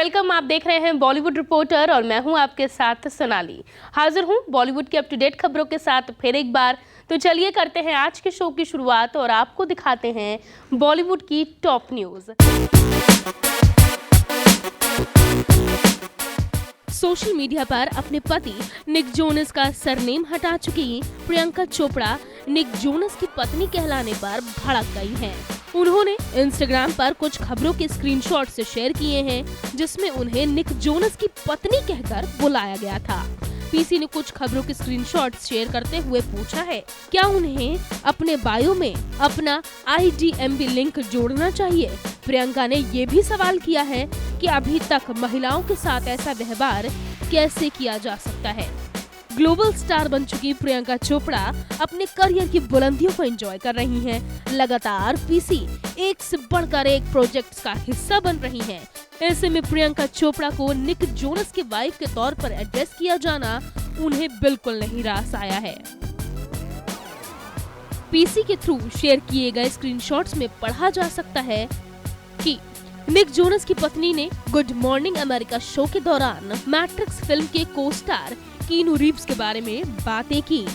Welcome. आप देख रहे हैं बॉलीवुड रिपोर्टर और मैं हूं आपके साथ सोनाली। हाजिर हूं बॉलीवुड की अप टू डेट खबरों के साथ फिर एक बार। तो चलिए करते हैं आज के शो की शुरुआत और आपको दिखाते हैं बॉलीवुड की टॉप न्यूज। सोशल मीडिया पर अपने पति निक जोनस का सरनेम हटा चुकी प्रियंका चोपड़ा निक जोनस की पत्नी कहलाने पर भड़क गई हैं। उन्होंने इंस्टाग्राम पर कुछ खबरों के स्क्रीनशॉट से शेयर किए हैं, जिसमें उन्हें निक जोनस की पत्नी कहकर बुलाया गया था। पीसी ने कुछ खबरों के स्क्रीनशॉट्स शेयर करते हुए पूछा है, क्या उन्हें अपने बायो में अपना IDMB लिंक जोड़ना चाहिए। प्रियंका ने ये भी सवाल किया है कि अभी तक महिलाओं के साथ ऐसा व्यवहार कैसे किया जा सकता है। ग्लोबल स्टार बन चुकी प्रियंका चोपड़ा अपने करियर की बुलंदियों को एंजॉय कर रही हैं। लगातार पीसी एक से बढ़कर एक प्रोजेक्ट्स का हिस्सा बन रही हैं। ऐसे में प्रियंका चोपड़ा को निक जोनस की वाइफ के तौर पर एड्रेस किया जाना उन्हें बिल्कुल नहीं रास आया है। पीसी के थ्रू शेयर किए गए स्क्रीनशॉट्स में पढ़ा जा सकता है कि निक जोनस की पत्नी ने गुड मॉर्निंग अमेरिका शो के दौरान मैट्रिक्स फिल्म के को स्टार कीनू रीव्स के बारे में बातें की।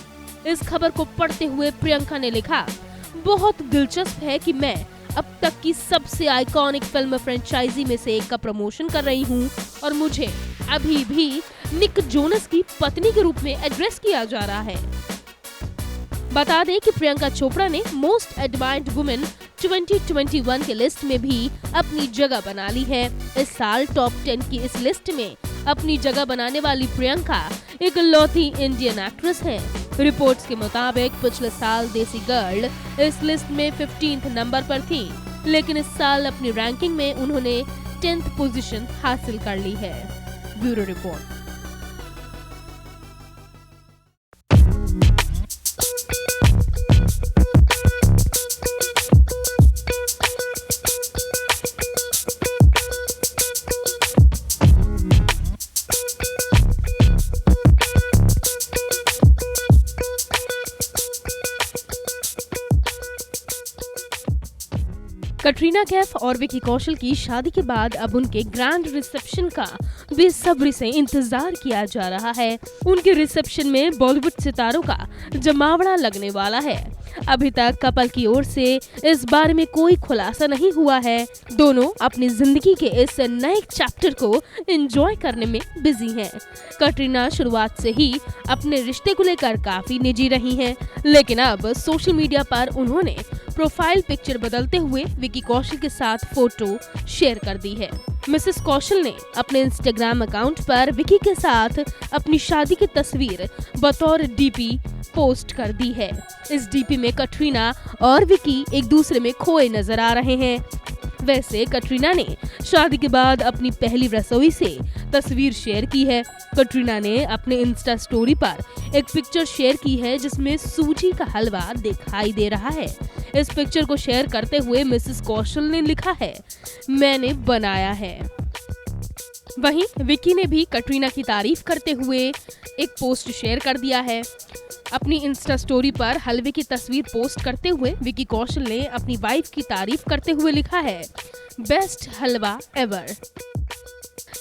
इस खबर को पढ़ते हुए प्रियंका ने लिखा, बहुत दिलचस्प है कि मैं अब तक की सबसे आइकॉनिक फिल्म फ्रेंचाइजी में से एक का प्रमोशन कर रही हूं और मुझे अभी भी निक जोनस की पत्नी के रूप में एड्रेस किया जा रहा है। बता दें कि प्रियंका चोपड़ा ने मोस्ट एडमायर्ड वुमेन 2021 के लिस्ट में भी अपनी जगह बना ली है। इस साल टॉप 10 की इस लिस्ट में अपनी जगह बनाने वाली प्रियंका एक लौती इंडियन एक्ट्रेस है। रिपोर्ट्स के मुताबिक पिछले साल देसी गर्ल इस लिस्ट में 15th नंबर पर थी, लेकिन इस साल अपनी रैंकिंग में उन्होंने 10th पोजीशन हासिल कर ली है। Bureau report. कटरीना कैफ और विकी कौशल की शादी के बाद अब उनके ग्रैंड रिसेप्शन का बेसब्री से इंतजार किया जा रहा है। उनके रिसेप्शन में बॉलीवुड सितारों का जमावड़ा लगने वाला है। अभी तक कपल की ओर से इस बारे में कोई खुलासा नहीं हुआ है। दोनों अपनी जिंदगी के इस नए चैप्टर को एंजॉय करने में बिजी हैं। कटरीना शुरुआत से ही अपने रिश्ते को लेकर काफी निजी रही हैं, लेकिन अब सोशल मीडिया पर उन्होंने प्रोफाइल पिक्चर बदलते हुए विकी कौशल के साथ फोटो शेयर कर दी है। मिसेस कौशल ने अपने इंस्टाग्राम अकाउंट पर विकी के साथ अपनी शादी की तस्वीर बतौर DP पोस्ट कर दी है। इस DP में कटरीना और विकी एक दूसरे में खोए नजर आ रहे हैं। वैसे कटरीना ने शादी के बाद अपनी पहली रसोई से तस्वीर शेयर की है। कटरीना ने अपने इंस्टा स्टोरी पर एक पिक्चर शेयर की है, जिसमें सूजी का हलवा दिखाई दे रहा है। इस पिक्चर को शेयर करते हुए मिसेस कौशल ने लिखा है, मैंने बनाया है। वहीं विकी ने भी कटरीना की तारीफ करते हुए एक पोस्ट शेयर कर दिया है। अपनी इंस्टा स्टोरी पर हलवे की तस्वीर पोस्ट करते हुए विकी कौशल ने अपनी वाइफ की तारीफ करते हुए लिखा है, बेस्ट हलवा एवर।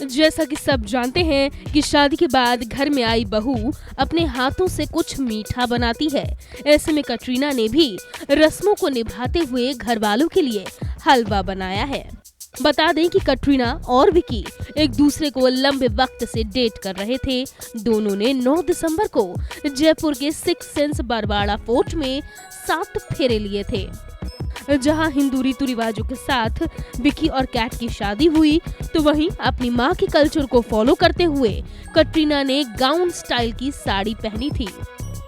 जैसा कि सब जानते हैं कि शादी के बाद घर में आई बहू अपने हाथों से कुछ मीठा बनाती है। ऐसे में कटरीना ने भी रस्मों को निभाते हुए घर वालों के लिए हलवा बनाया है। बता दें कि कटरीना और विकी एक दूसरे को लंबे वक्त से डेट कर रहे थे। दोनों ने 9 दिसंबर को जयपुर के 6 सेंस बरवाड़ा फोर्ट में 7 फेरे लिए थे, जहां हिंदू रीति रिवाजों के साथ विकी और कैट की शादी हुई, तो वहीं अपनी मां के कल्चर को फॉलो करते हुए कटरीना ने गाउन स्टाइल की साड़ी पहनी थी।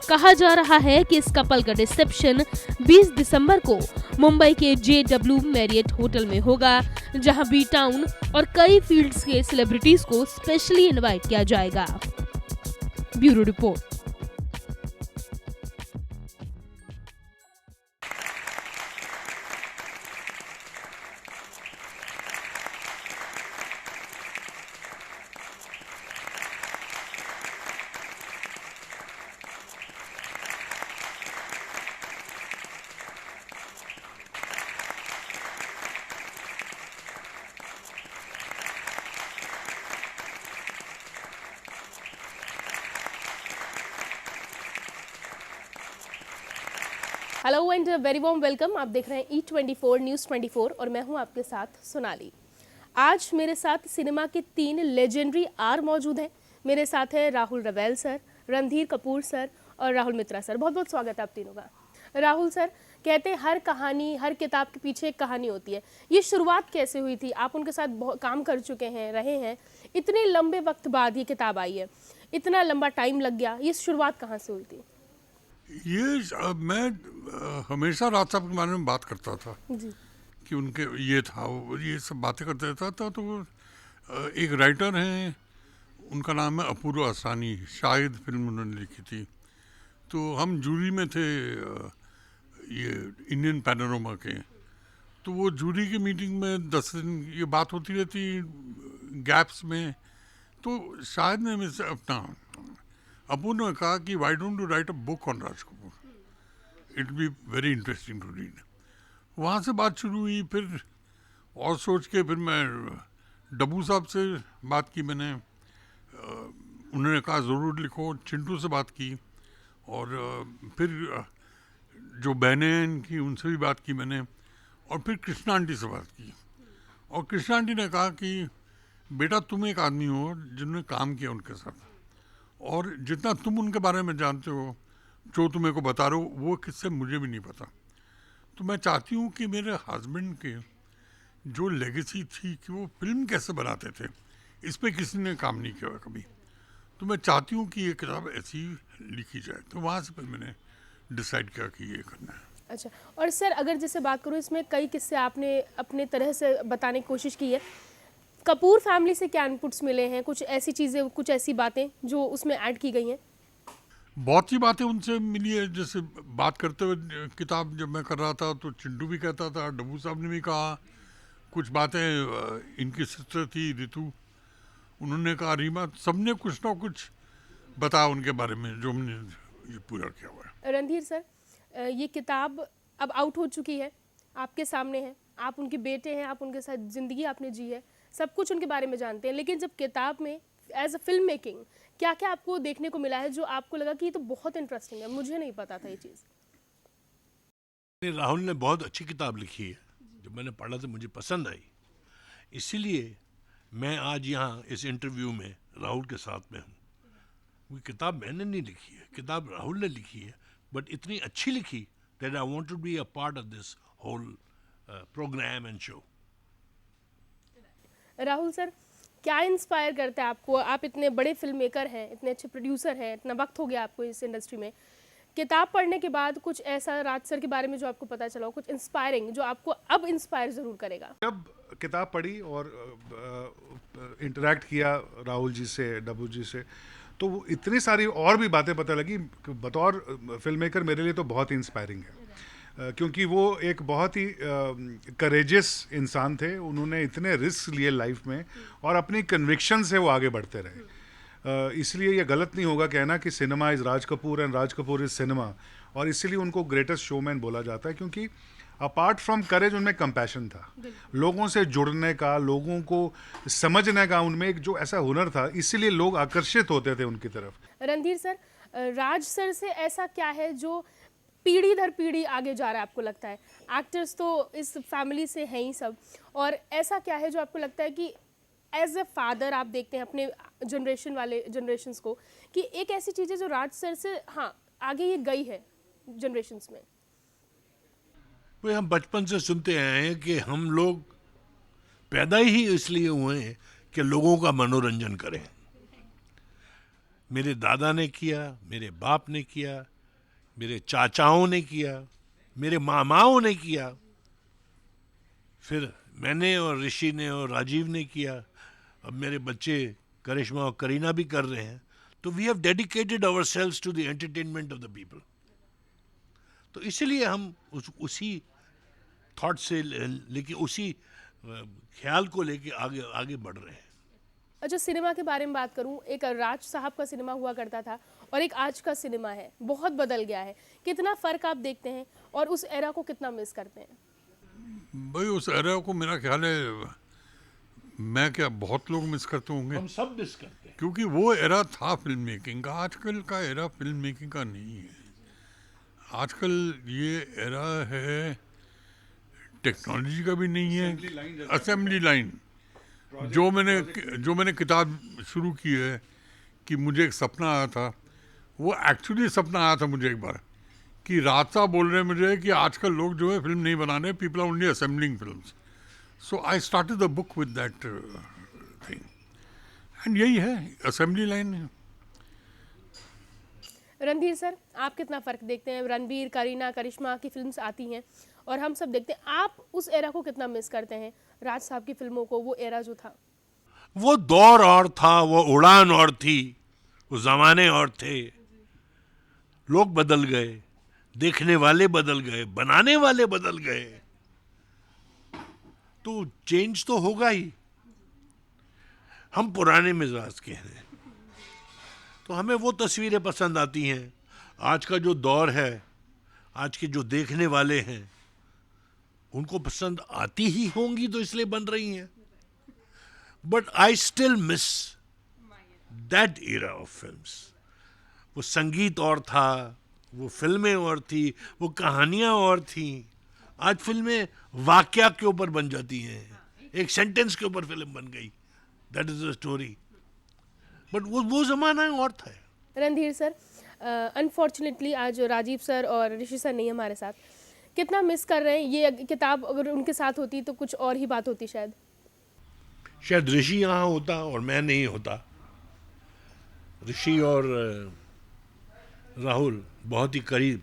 कहा जा रहा है कि इस कपल का रिसेप्शन 20 दिसंबर को मुंबई के JW मैरियट होटल में होगा, जहां बी टाउन और कई फील्ड्स के सेलिब्रिटीज को स्पेशली इनवाइट किया जाएगा। Bureau report. Hello and very warm welcome. आप देख रहे हैं E24 न्यूज़ 24 और मैं हूं आपके साथ सोनाली। आज मेरे साथ सिनेमा के 3 लेजेंडरी आर मौजूद हैं। मेरे साथ है राहुल रवैल सर, रणधीर कपूर सर और राहुल मित्रा सर। बहुत बहुत स्वागत है आप तीनों का। राहुल सर, कहते हैं हर कहानी, हर किताब के पीछे एक कहानी होती है। ये शुरुआत कैसे हुई थी? आप उनके साथ बहुत काम कर चुके हैं, रहे हैं, इतने लंबे वक्त बाद ये किताब आई है, इतना लंबा टाइम लग गया, ये शुरुआत कहाँ से हुई थी? मैं हमेशा राज साहब के बारे में बात करता था जी। कि उनके ये था, वो ये सब बातें करते रहता था। तो वो एक राइटर हैं, उनका नाम है अपूर्व आसानी, शायद फिल्म उन्होंने लिखी थी। तो हम जूरी में थे ये इंडियन पैनोरमा के। तो वो जूरी की मीटिंग में 10 दिन ये बात होती रहती गैप्स में। तो शायद ने मुझसे अपना अपूर्व ने कहा कि why don't you write a book on Raj Kapoor, it be very interesting to read. वहाँ से बात शुरू हुई। फिर और सोच के फिर मैं डब्बू साहब से बात की मैंने, उन्होंने कहा ज़रूर लिखो। चिंटू से बात की और फिर जो बहनें हैं इनकी, उनसे भी बात की मैंने। और फिर कृष्णा आंटी से बात की और कृष्णा आंटी ने कहा कि बेटा तुम एक आदमी हो जिन्होंने काम किया उनके साथ, और जितना तुम उनके बारे में जानते हो, जो तुम्हें को बता रहे हो, वो किससे मुझे भी नहीं पता। तो मैं चाहती हूँ कि मेरे हस्बैंड के जो लेगेसी थी कि वो फिल्म कैसे बनाते थे, इस पे किसी ने काम नहीं किया कभी। तो मैं चाहती हूँ कि ये किताब ऐसी लिखी जाए। तो वहाँ से फिर मैंने डिसाइड किया कि ये करना है। अच्छा, और सर अगर जैसे बात करूँ, इसमें कई किस्से आपने अपने तरह से बताने की कोशिश की है। कपूर फैमिली से क्या इनपुट्स मिले हैं? कुछ ऐसी चीज़ें, कुछ ऐसी बातें जो उसमें ऐड की गई हैं? बहुत सी बातें उनसे मिली है। जैसे बात करते हुए किताब जब मैं कर रहा था तो चिंटू भी कहता था, डब्बू साहब ने भी कहा कुछ बातें। इनकी सिस्टर थी रितु, उन्होंने कहा, रीमा, सबने कुछ ना कुछ बताया उनके बारे में जो हमने ये पूरा किया हुआ है। रणधीर सर, ये किताब अब आउट हो चुकी है, आपके सामने है, आप उनके बेटे हैं, आप उनके साथ ज़िंदगी आपने जी है, सब कुछ उनके बारे में जानते हैं। लेकिन जब किताब में एज अ फिल्म मेकिंग क्या क्या आपको देखने को मिला है जो आपको लगा कि ये तो बहुत इंटरेस्टिंग है, मुझे नहीं पता था ये चीज़? राहुल ने बहुत अच्छी किताब लिखी है, जो मैंने पढ़ा तो मुझे पसंद आई। इसीलिए मैं आज यहाँ इस इंटरव्यू में राहुल के साथ में हूँ। वो किताब मैंने नहीं लिखी है, किताब राहुल ने लिखी है, बट इतनी अच्छी लिखी that I want to be a part of this whole program and show. Rahul sir, क्या इंस्पायर करता है आपको? आप इतने बड़े फिल्म मेकर हैं, इतने अच्छे प्रोड्यूसर हैं, इतना वक्त हो गया आपको इस इंडस्ट्री में, किताब पढ़ने के बाद कुछ ऐसा राज सर के बारे में जो आपको पता चला हो, कुछ इंस्पायरिंग जो आपको अब इंस्पायर ज़रूर करेगा? जब किताब पढ़ी और इंटरेक्ट किया राहुल जी से, डब्बू जी से, तो वो इतनी सारी और भी बातें पता लगी। बतौर फिल्म मेकर मेरे लिए तो बहुत ही इंस्पायरिंग है, क्योंकि वो एक बहुत ही करेजियस इंसान थे। उन्होंने इतने रिस्क लिए लाइफ में और अपनी कन्विक्शन से वो आगे बढ़ते रहे। इसलिए ये गलत नहीं होगा कहना कि cinema is Raj Kapoor and Raj Kapoor is cinema, और इसीलिए उनको ग्रेटेस्ट शोमैन बोला जाता है, क्योंकि अपार्ट फ्रॉम करेज उनमें कंपैशन था, लोगों से जुड़ने का, लोगों को समझने का उनमें एक जो ऐसा हुनर था, इसीलिए लोग आकर्षित होते थे उनकी तरफ। रणधीर सर, राज सर से ऐसा क्या है जो पीढ़ी दर पीढ़ी आगे जा रहा है आपको लगता है? एक्टर्स तो इस फैमिली से हैं ही सब, और ऐसा क्या है जो आपको लगता है कि एज ए फादर आप देखते हैं अपने जनरेशन्स को कि एक ऐसी चीज़ है जो राज सर से हाँ आगे ये गई है जनरेशन्स में? वो हम बचपन से सुनते आए हैं कि हम लोग पैदा ही इसलिए हुए हैं कि लोगों का मनोरंजन करें। मेरे दादा ने किया, मेरे बाप ने किया, मेरे चाचाओं ने किया, मेरे मामाओं ने किया, फिर मैंने और ऋषि ने और राजीव ने किया, अब मेरे बच्चे करिश्मा और करीना भी कर रहे हैं। तो we have dedicated ourselves to the entertainment of the people. तो इसलिए हम उसी थॉट से लेके, उसी ख्याल को लेके आगे आगे बढ़ रहे हैं। अच्छा, सिनेमा के बारे में बात करूं, एक राज साहब का सिनेमा हुआ करता था और एक आज का सिनेमा है, बहुत बदल गया है। कितना फ़र्क आप देखते हैं और उस एरा को कितना मिस करते हैं? भाई उस एरा को मेरा ख्याल है, मैं क्या, बहुत लोग मिस करते होंगे। हम सब मिस करते हैं, क्योंकि वो एरा था फिल्म मेकिंग का। आजकल का एरा फिल्म मेकिंग का नहीं है। आजकल ये एरा है, टेक्नोलॉजी का भी नहीं है, असेंबली लाइन। जो मैंने किताब शुरू की है कि मुझे एक सपना आया था, वो एक्चुअली सपना आया था मुझे एक बार कि राज साहब बोल रहे हैं मुझे कि आजकल लोग जो है फिल्म नहीं बनाने, people are only assembling films. So I started the book with that thing, and यही है, असेंबली लाइन है। रणधीर सर, आप कितना फ़र्क देखते हैं? रणबीर, करीना, करिश्मा की फिल्म्स आती हैं और हम सब देखते हैं, आप उस एरा को कितना मिस करते हैं? राज साहब की फिल्मों को, वो एरा जो था। वो दौर और था, वो उड़ान और थी, वो जमाने और थे। लोग बदल गए, देखने वाले बदल गए, बनाने वाले बदल गए, तो चेंज तो होगा ही। हम पुराने मिजाज के हैं, तो हमें वो तस्वीरें पसंद आती हैं। आज का जो दौर है, आज के जो देखने वाले हैं, उनको पसंद आती ही होंगी, तो इसलिए बन रही हैं। But I still miss that era of films. वो संगीत और था, वो फिल्में और थी, वो कहानियां और थी। आज फिल्में वाक्या के ऊपर बन जाती हैं, एक सेंटेंस के ऊपर फिल्म बन गई, that is the story. But वो जमाना और था। रणधीर सर, अनफॉर्चुनेटली आज राजीव सर और ऋषि सर नहीं हमारे साथ। कितना मिस कर रहे हैं? ये किताब अगर उनके साथ होती तो कुछ और ही बात होती शायद। शायद ऋषि यहाँ होता और मैं नहीं होता। ऋषि और राहुल बहुत ही करीब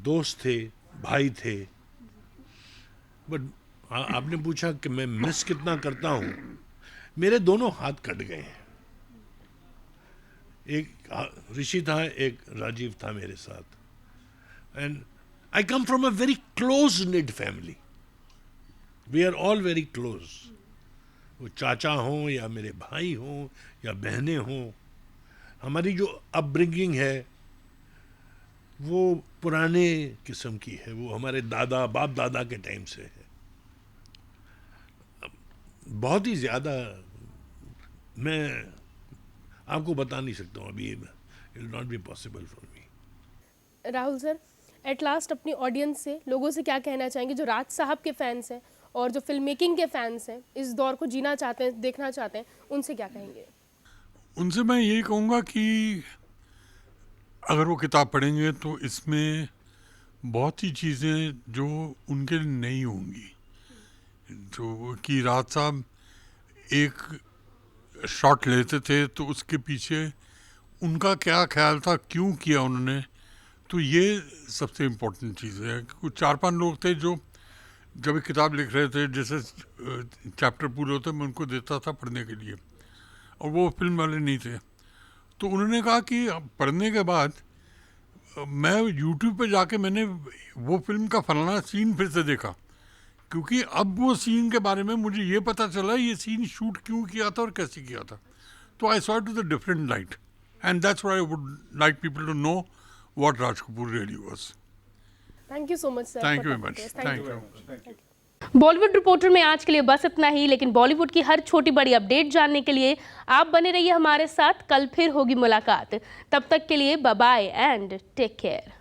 दोस्त थे, भाई थे। बट आपने पूछा कि मैं मिस कितना करता हूँ, मेरे दोनों हाथ कट गए हैं। एक ऋषि था, एक राजीव था मेरे साथ। And I come from a very close knit family, we are all very close. वो चाचा हों या मेरे भाई हों या बहनें हों, हमारी जो अपब्रिंगिंग है वो पुराने किस्म की है, वो हमारे दादा बाप दादा के टाइम से है। बहुत ही ज़्यादा मैं आपको बता नहीं सकता हूँ अभी, it will not be possible for me. Rahul sir, at last अपनी ऑडियंस से, लोगों से क्या कहना चाहेंगे जो राज साहब के फैंस हैं और जो फिल्म मेकिंग के फैंस हैं, इस दौर को जीना चाहते हैं, देखना चाहते हैं, उनसे क्या कहेंगे? उनसे मैं यही कहूँगा कि अगर वो किताब पढ़ेंगे तो इसमें बहुत ही चीज़ें जो उनके लिए नहीं होंगी। जो कि राज साहब एक शॉट लेते थे तो उसके पीछे उनका क्या ख्याल था, क्यों किया उन्होंने, तो ये सबसे इम्पोर्टेंट चीज़ है। कुछ 4-5 लोग थे जो जब एक किताब लिख रहे थे, जैसे चैप्टर पूरे होते मैं उनको देता था पढ़ने के लिए, और वो फिल्म वाले नहीं थे, तो उन्होंने कहा कि पढ़ने के बाद मैं यूट्यूब पे जाके मैंने वो फिल्म का फलाना सीन फिर से देखा, क्योंकि अब वो सीन के बारे में मुझे ये पता चला ये सीन शूट क्यों किया था और कैसे किया था। तो I saw to the different light, and that's why I would like people to know what Raj Kapoor really was. Thank you so much sir. Thank you very much. Thank you. Bollywood reporter में आज के लिए बस इतना ही, लेकिन बॉलीवुड की हर छोटी बड़ी अपडेट जानने के लिए आप बने रहिए हमारे साथ। कल फिर होगी मुलाकात, तब तक के लिए bye bye and take care.